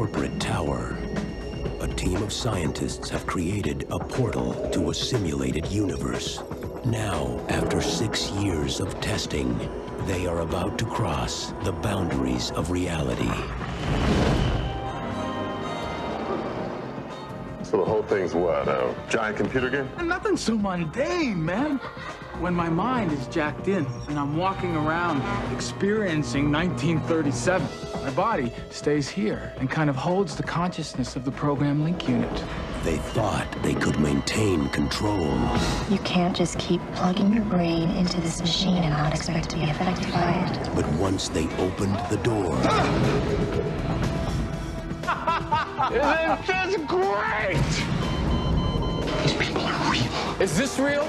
corporate tower, a team of scientists have created a portal to a simulated universe. Now, after 6 years of testing, they are about to cross the boundaries of reality. So the whole thing's what, a giant computer game? Nothing so mundane, man. When my mind is jacked in and I'm walking around experiencing 1937, my body stays here and kind of holds the consciousness of the program link unit. They thought they could maintain control. You can't just keep plugging your brain into this machine and not expect to be affected by it. But once they opened the door... Isn't this great? These people are real. Is this real?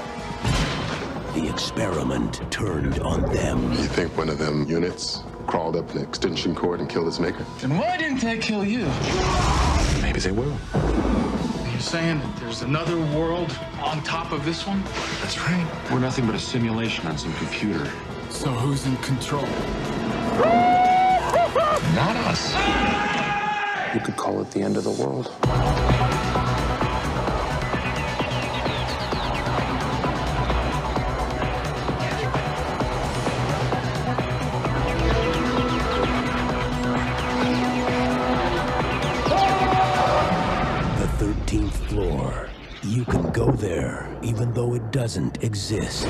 The experiment turned on them. You think one of them units crawled up an extension cord and killed its maker? Then why didn't they kill you? Maybe they will. You're saying that there's another world on top of this one? That's right. We're nothing but a simulation on some computer. So who's in control? Not us. You could call it the end of the world. The 13th floor. You can go there, even though it doesn't exist.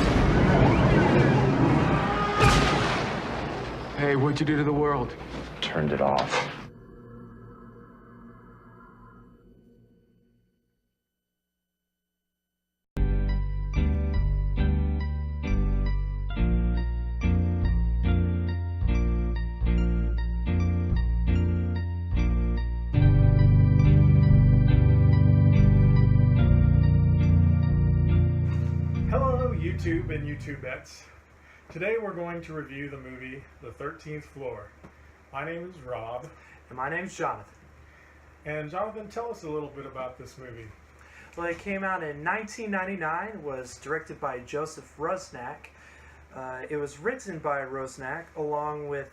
Hey, what'd you do to the world? Turned it off. YouTube and YouTubettes. Today we're going to review the movie The 13th Floor. My name is Rob. And my name's Jonathan. And Jonathan, tell us a little bit about this movie. Well, it came out in 1999, was directed by Joseph Rusnak. It was written by Rusnak along with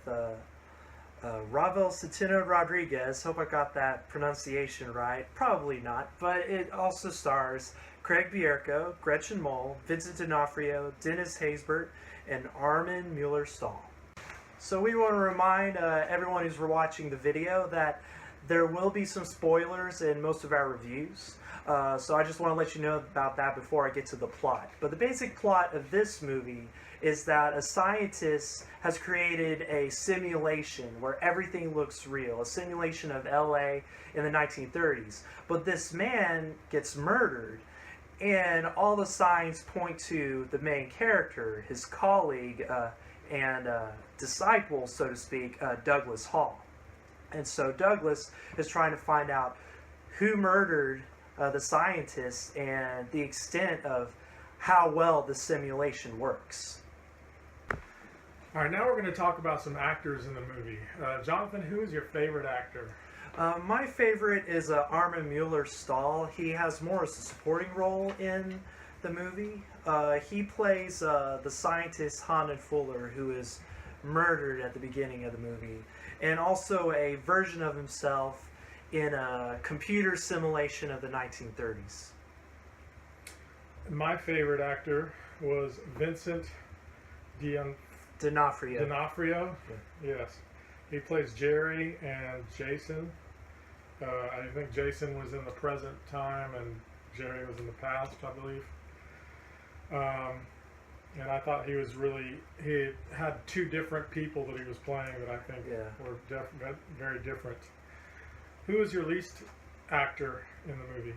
Ravel Cetino Rodriguez. Hope I got that pronunciation right. Probably not, but it also stars Craig Bierko, Gretchen Mol, Vincent D'Onofrio, Dennis Haysbert, and Armin Mueller-Stahl. So we want to remind everyone who's watching the video that there will be some spoilers in most of our reviews. So I just want to let you know about that before I get to the plot. But the basic plot of this movie is that a scientist has created a simulation where everything looks real, a simulation of LA in the 1930s. But this man gets murdered, and all the signs point to the main character, his colleague and disciple, so to speak, Douglas Hall. And so Douglas is trying to find out who murdered the scientist and the extent of how well the simulation works. All right, now we're going to talk about some actors in the movie. Jonathan, who is your favorite actor? My favorite is Armin Mueller-Stahl. He has more as a supporting role in the movie. He plays the scientist Hanan Fuller, who is murdered at the beginning of the movie, and also a version of himself in a computer simulation of the 1930s. My favorite actor was Vincent D'Onofrio. D'Onofrio? Yeah. Yes. He plays Jerry and Jason. I think Jason was in the present time and Jerry was in the past, I believe. And I thought he had two different people that he was playing that I think were very different. Who is your least actor in the movie?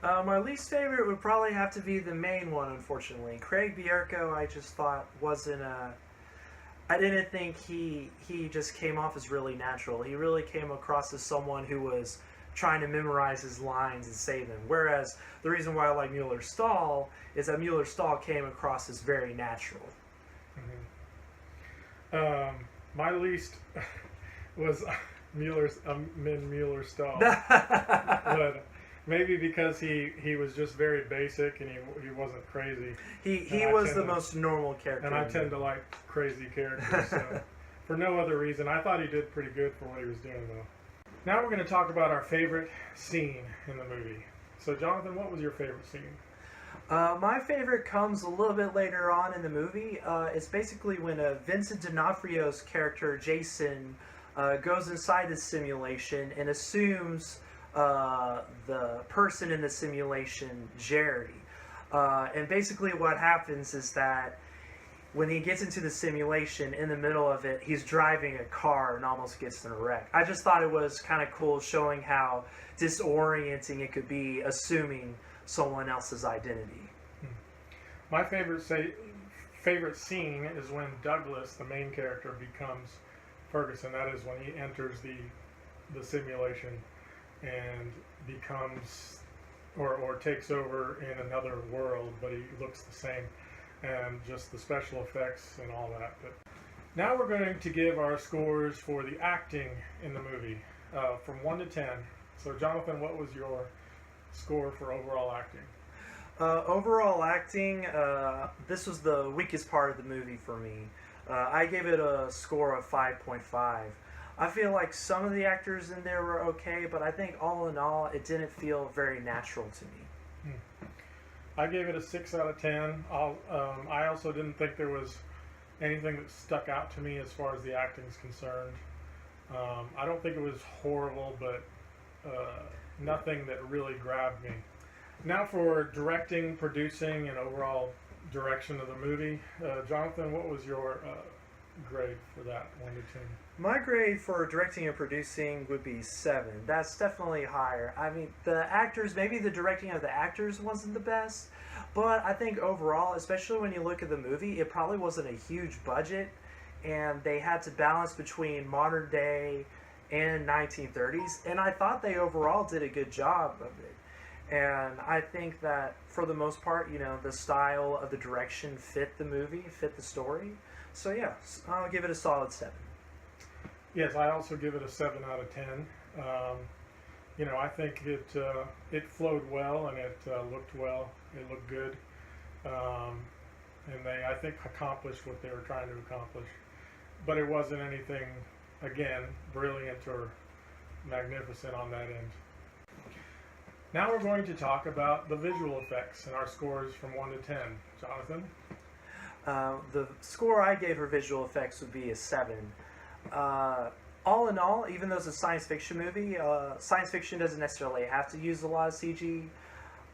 My least favorite would probably have to be the main one, unfortunately. Craig Bierko, I just thought wasn't I didn't think he just came off as really natural. He really came across as someone who was trying to memorize his lines and say them. Whereas the reason why I like Mueller-Stahl is that Mueller-Stahl came across as very natural. Mm-hmm. My least was Mueller-Stahl. But maybe because he was just very basic and he wasn't crazy. He was the most normal character. And I tend to like crazy characters. So for no other reason. I thought he did pretty good for what he was doing, though. Now we're going to talk about our favorite scene in the movie. So, Jonathan, what was your favorite scene? My favorite comes a little bit later on in the movie. It's basically when Vincent D'Onofrio's character, Jason, goes inside the simulation and assumes the person in the simulation, Jerry. And basically what happens is that when he gets into the simulation, in the middle of it, he's driving a car and almost gets in a wreck. I just thought it was kind of cool showing how disorienting it could be assuming someone else's identity. My favorite scene is when Douglas, the main character, becomes Ferguson. That is when he enters the simulation and becomes or takes over in another world, but he looks the same, and just the special effects and all that. But now we're going to give our scores for the acting in the movie from 1 to 10. So, Jonathan, what was your score for overall acting? Overall acting, this was the weakest part of the movie for me. I gave it a score of 5.5. I feel like some of the actors in there were okay, but I think all in all, it didn't feel very natural to me. I gave it a 6 out of 10. I also didn't think there was anything that stuck out to me as far as the acting is concerned. I don't think it was horrible, but nothing that really grabbed me. Now for directing, producing, and overall direction of the movie. Jonathan, what was your grade for that, 1 to 10? My grade for directing and producing would be 7. That's definitely higher. I mean, the actors, maybe the directing of the actors wasn't the best, but I think overall, especially when you look at the movie, it probably wasn't a huge budget, and they had to balance between modern day and 1930s, and I thought they overall did a good job of it. And I think that for the most part, you know, the style of the direction fit the movie, fit the story. So yeah, I'll give it a solid 7. Yes, I also give it a 7 out of 10. You know, I think it flowed well, and it looked well. It looked good, and they, I think, accomplished what they were trying to accomplish. But it wasn't anything, again, brilliant or magnificent on that end. Now we're going to talk about the visual effects and our scores from 1 to 10. Jonathan? The score I gave for visual effects would be a 7. All in all, even though it's a science fiction movie, science fiction doesn't necessarily have to use a lot of CG.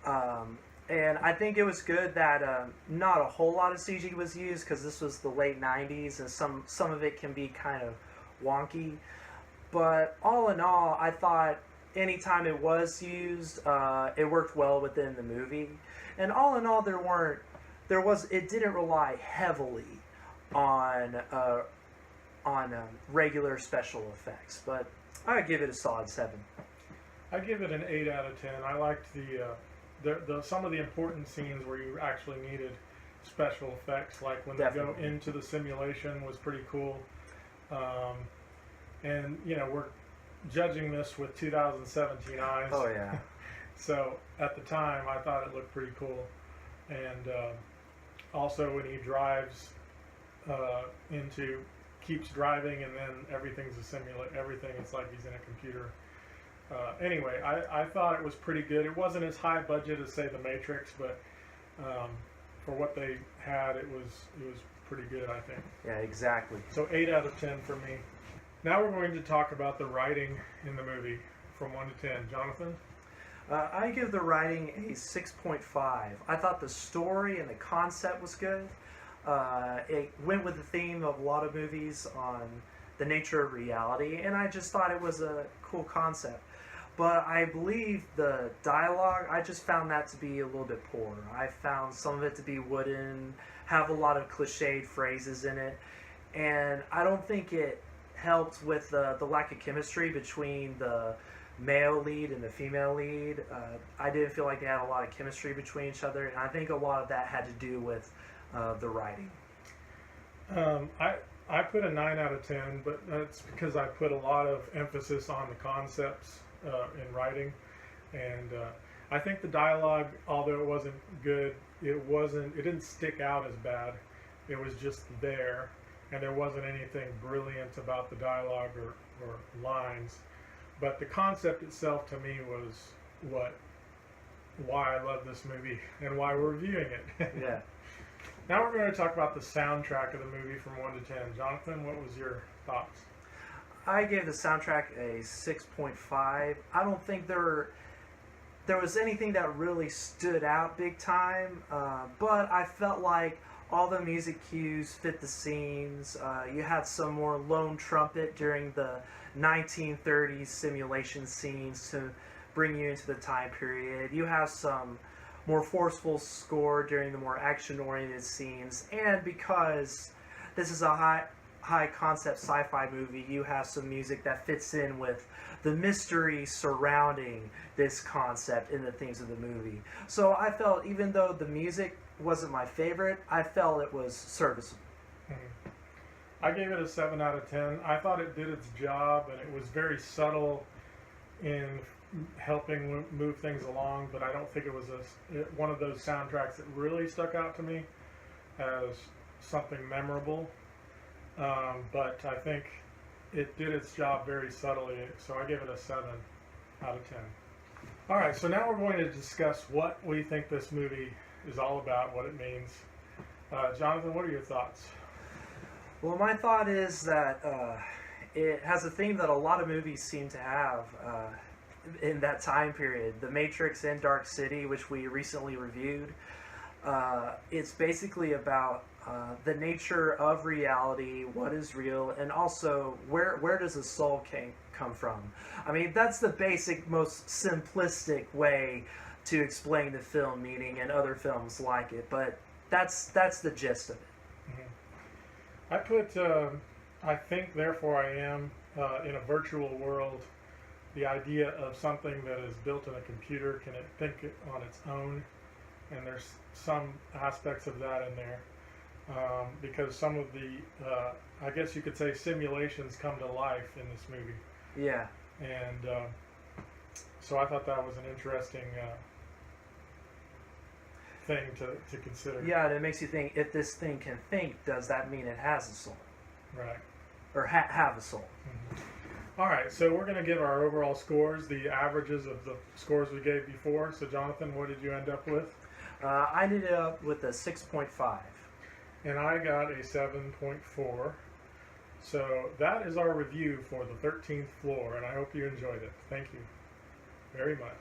And I think it was good that not a whole lot of CG was used, because this was the late 90s and some of it can be kind of wonky. But all in all, I thought anytime it was used, it worked well within the movie. And all in all, it didn't rely heavily on regular special effects, but I would give it a solid 7. I give it an 8 out of 10. I liked some of the important scenes where you actually needed special effects, like when Definitely. They go into the simulation was pretty cool. And you know, we're judging this with 2017 eyes. Oh yeah. So at the time, I thought it looked pretty cool. And also when he drives keeps driving, and then everything's a simulate. Everything, it's like he's in a computer. Anyway, I thought it was pretty good. It wasn't as high budget as, say, The Matrix, but for what they had, it was pretty good, I think. Yeah, exactly. So 8 out of 10 for me. Now we're going to talk about the writing in the movie from 1 to 10. Jonathan? I give the writing a 6.5. I thought the story and the concept was good. It went with the theme of a lot of movies on the nature of reality, and I just thought it was a cool concept. But I believe the dialogue, I just found that to be a little bit poor. I found some of it to be wooden, have a lot of cliched phrases in it, and I don't think it helped with the lack of chemistry between the male lead and the female lead. I didn't feel like they had a lot of chemistry between each other, and I think a lot of that had to do with the writing. I put a 9 out of 10, but that's because I put a lot of emphasis on the concepts in writing, and I think the dialogue, although it wasn't good, it didn't stick out as bad. It was just there, and there wasn't anything brilliant about the dialogue or lines. but the concept itself to me was why I love this movie and why we're reviewing it. Yeah. Now we're going to talk about the soundtrack of the movie from 1 to 10. Jonathan, what was your thoughts? I gave the soundtrack a 6.5. I don't think there was anything that really stood out big time, but I felt like all the music cues fit the scenes. You had some more lone trumpet during the 1930s simulation scenes to bring you into the time period. You have some more forceful score during the more action-oriented scenes, and because this is a high concept sci-fi movie, you have some music that fits in with the mystery surrounding this concept in the themes of the movie. So I felt, even though the music wasn't my favorite, I felt it was serviceable. I gave it a 7 out of 10. I thought it did its job, and it was very subtle in helping move things along, but I don't think it was one of those soundtracks that really stuck out to me as something memorable. But I think it did its job very subtly, so I gave it a 7 out of 10. All right, so now we're going to discuss what we think this movie is all about, what it means. Jonathan, what are your thoughts? Well, my thought is that it has a theme that a lot of movies seem to have in that time period. The Matrix and Dark City, which we recently reviewed, it's basically about the nature of reality, what is real, and also where does a soul come from. I mean, that's the basic, most simplistic way to explain the film meaning and other films like it, but that's the gist of it. I put, I think, therefore I am, in a virtual world. The idea of something that is built in a computer, can it think on its own? And there's some aspects of that in there. Because some of the, I guess you could say, simulations come to life in this movie. Yeah. And so I thought that was an interesting thing to consider. Yeah, and it makes you think, if this thing can think, does that mean it has a soul? Right. Or have a soul? Mm-hmm. All right, so we're going to give our overall scores, the averages of the scores we gave before. So Jonathan, what did you end up with? I ended up with a 6.5. And I got a 7.4. So that is our review for The 13th Floor, and I hope you enjoyed it. Thank you very much.